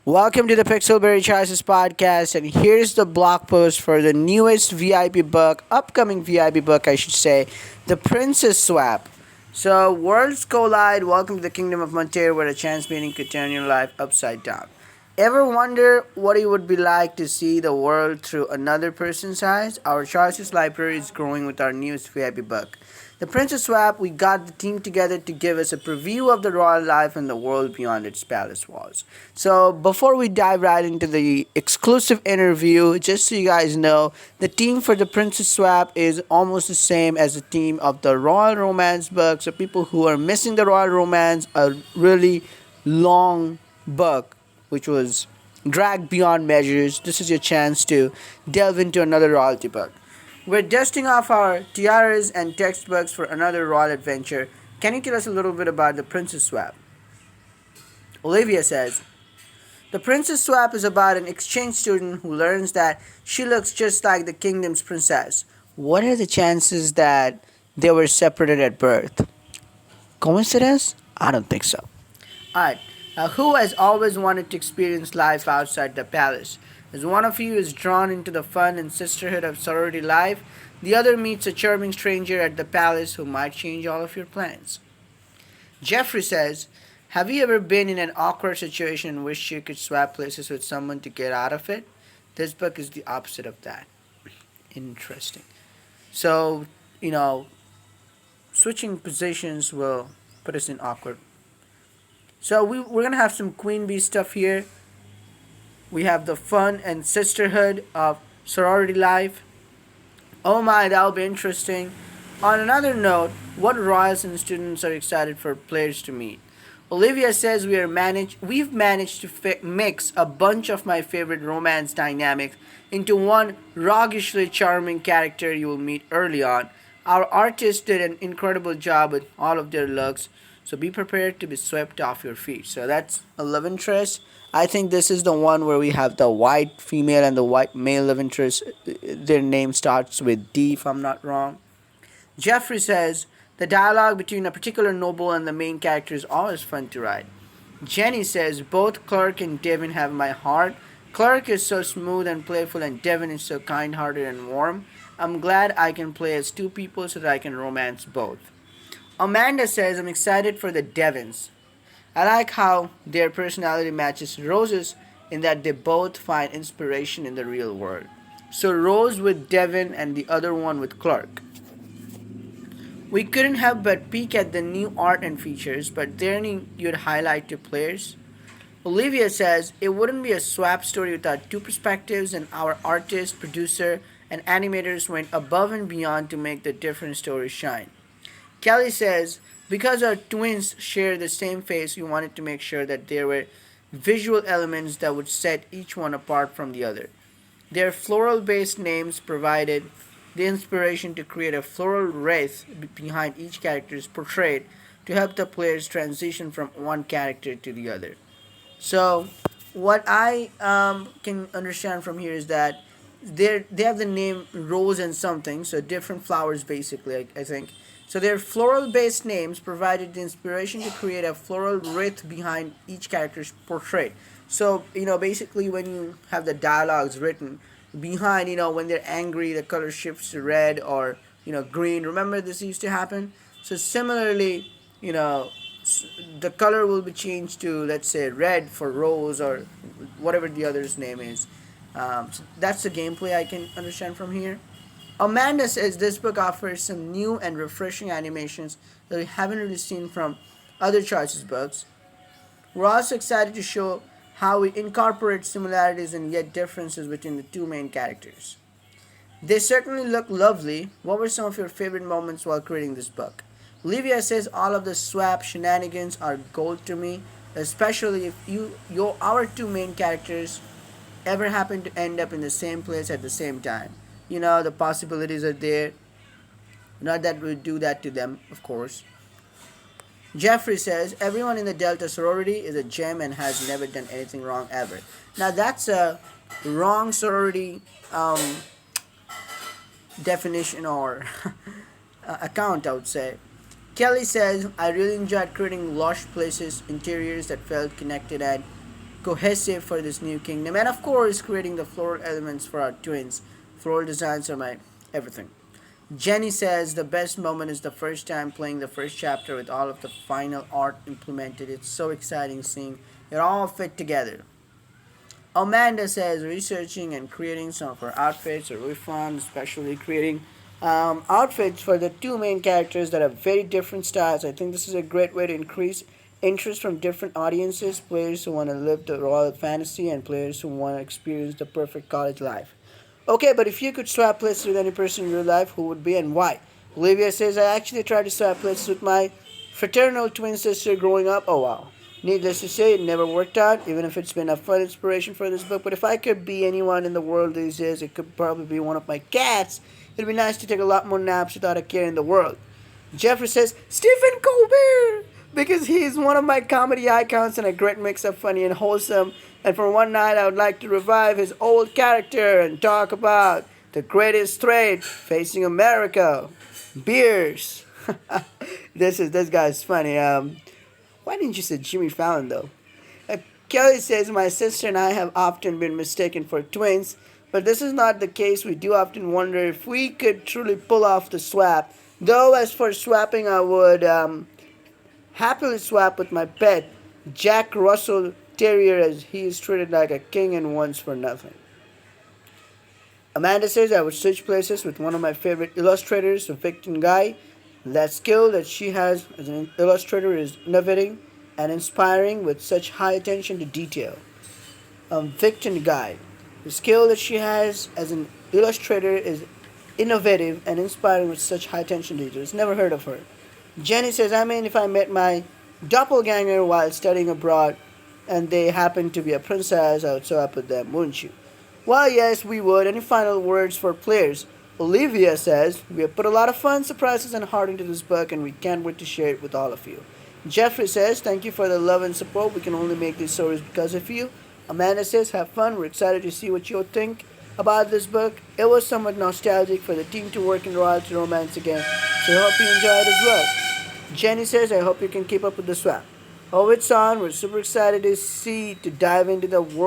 Welcome to the Pixelberry Choices podcast, and here's the blog post for the newest VIP book, upcoming VIP book, I should say, The Princess Swap. So, worlds collide. Welcome to the Kingdom of Monterey, where a chance meeting could turn your life upside down. Ever wonder what it would be like to see the world through another person's eyes? Our Choices library is growing with our newest VIP book. The Princess Swap, we got the team together to give us a preview of the royal life and the world beyond its palace walls. So, before we dive right into the exclusive interview, just so you guys know, the team for the Princess Swap is almost the same as the team of the Royal Romance book. So, people who are missing the Royal Romance, a really long book which was dragged beyond measures, this is your chance to delve into another royalty book. We're dusting off our tiaras and textbooks for another royal adventure. Can you tell us a little bit about the Princess Swap? Olivia says, the Princess Swap is about an exchange student who learns that she looks just like the kingdom's princess. What are the chances that they were separated at birth? Coincidence? I don't think so. Alright, now who has always wanted to experience life outside the palace? As one of you is drawn into the fun and sisterhood of sorority life, the other meets a charming stranger at the palace who might change all of your plans. Jeffrey says, have you ever been in an awkward situation and wished you could swap places with someone to get out of it? This book is the opposite of that. Interesting. So, you know, switching positions will put us in awkward. So we're going to have some Queen Bee stuff here. We have the fun and sisterhood of sorority life. Oh my, that'll be interesting. On another note, what royals and students are excited for players to meet? Olivia says we've managed to mix a bunch of my favorite romance dynamics into one roguishly charming character you will meet early on. Our artists did an incredible job with all of their looks, so be prepared to be swept off your feet. So that's a love interest. I think this is the one where we have the white female and the white male love interest. Their name starts with D, if I'm not wrong. Jeffrey says the dialogue between a particular noble and the main character is always fun to write. Jenny says both Clark and Devin have my heart. Clark is so smooth and playful, and Devin is so kind hearted and warm. I'm glad I can play as two people so that I can romance both. Amanda says I'm excited for the Devins. I like how their personality matches Rose's in that they both find inspiration in the real world. So Rose with Devin and the other one with Clark. We couldn't help but peek at the new art and features, but there any you'd highlight to players? Olivia says it wouldn't be a swap story without two perspectives, and our artist, producer, and animators went above and beyond to make the different stories shine. Kelly says, because our twins share the same face, we wanted to make sure that there were visual elements that would set each one apart from the other. Their floral based names provided the inspiration to create a floral wreath behind each character's portrait to help the players transition from one character to the other. So, what I can understand from here is that they have the name Rose and something, so different flowers basically, I think. So their floral based names provided the inspiration to create a floral wreath behind each character's portrait. So, basically when you have the dialogues written behind, when they're angry, the color shifts to red or, green. Remember this used to happen? So similarly, you know, the color will be changed to, let's say, red for Rose or whatever the other's name is. So that's the gameplay I can understand from here. Amanda says this book offers some new and refreshing animations that we haven't really seen from other Choices books. We're also excited to show how we incorporate similarities and yet differences between the two main characters. They certainly look lovely. What were some of your favorite moments while creating this book? Olivia says all of the swap shenanigans are gold to me, especially if our two main characters ever happen to end up in the same place at the same time. The possibilities are there. Not that we do that to them, of course. Jeffrey says everyone in the Delta sorority is a gem and has never done anything wrong ever. Now that's a wrong sorority definition or account, I would say. Kelly says I really enjoyed creating lush places, interiors that felt connected, and cohesive for this new kingdom, and of course, creating the floral elements for our twins. Floral designs are my everything. Jenny says the best moment is the first time playing the first chapter with all of the final art implemented. It's so exciting seeing it all fit together. Amanda says researching and creating some of her outfits are really fun, especially creating outfits for the two main characters that have very different styles. I think this is a great way to increase interest from different audiences, players who want to live the royal fantasy and players who want to experience the perfect college life. Okay, but if you could swap places with any person in your life, who would be and why? Olivia says, I actually tried to swap places with my fraternal twin sister growing up. Oh wow. Needless to say, it never worked out, even if it's been a fun inspiration for this book. But if I could be anyone in the world these days, it could probably be one of my cats. It'd be nice to take a lot more naps without a care in the world. Jeffrey says, Stephen Colbert! Because he's one of my comedy icons and a great mix of funny and wholesome. And for one night, I would like to revive his old character and talk about the greatest threat facing America: beers. This guy's funny. Why didn't you say Jimmy Fallon though? Kelly says my sister and I have often been mistaken for twins, but this is not the case. We do often wonder if we could truly pull off the swap. Though, as for swapping, I would happily swap with my pet, Jack Russell Terrier, as he is treated like a king and wants for nothing. Amanda says I would switch places with one of my favorite illustrators, Victon Guy. That skill that she has as an illustrator is innovating and inspiring with such high attention to detail. Victon Guy. The skill that she has as an illustrator is innovative and inspiring with such high attention to detail. Never heard of her. Jenny says, I mean, if I met my doppelganger while studying abroad and they happened to be a princess, I would swap with them, wouldn't you? Well, yes, we would. Any final words for players? Olivia says, we have put a lot of fun, surprises, and heart into this book, and we can't wait to share it with all of you. Jeffrey says, thank you for the love and support. We can only make these stories because of you. Amanda says, have fun. We're excited to see what you'll think about this book. It was somewhat nostalgic for the team to work in royalty romance again, so I hope you enjoy it as well. Jenny says, I hope you can keep up with the swap. Oh, it's on. We're super excited to dive into the world.